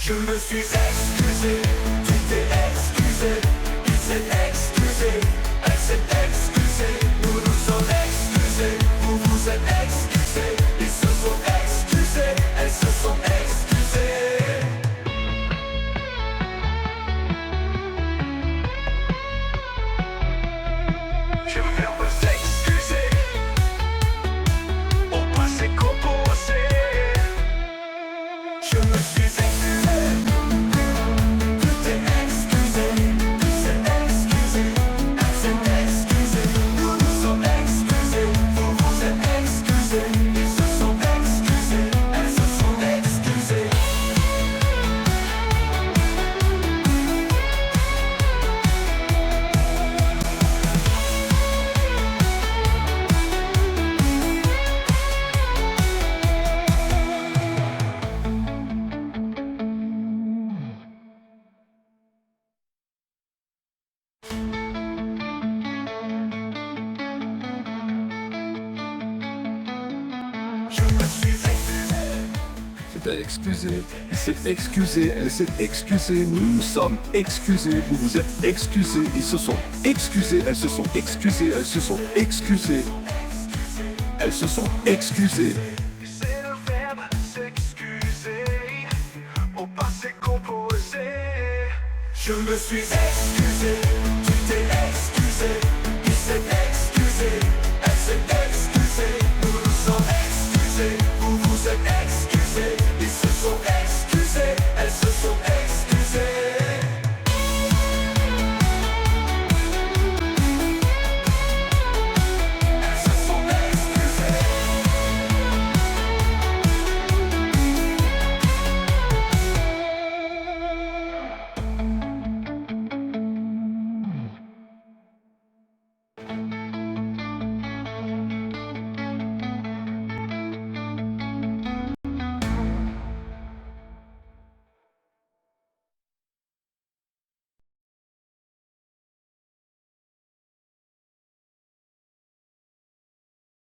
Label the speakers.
Speaker 1: Je me suis excusé, tu t'es excusé, il s'est excusé, elle s'est excusée, nous nous sommes excusés, vous vous êtes excusés, ils se sont excusés, elles se sont excusées. Je viens me excuser, au passé composé. Je me suis excusé, tu t'es excusé, il s'est excusé, elle s'est excusée, nous nous sommes excusés, vous vous êtes excusés, ils se sont excusés, elles se sont excusées. Je me suis excusé.
Speaker 2: C'était excusé, il s'est excusé, elle s'est excusée, nous nous sommes excusés, vous vous êtes excusés, ils se sont excusés, elles se sont excusées, elles se sont excusées, elles se sont excusées.
Speaker 1: C'est le verbe s'excuser, au passé composé. Je me suis excusé, tu t'es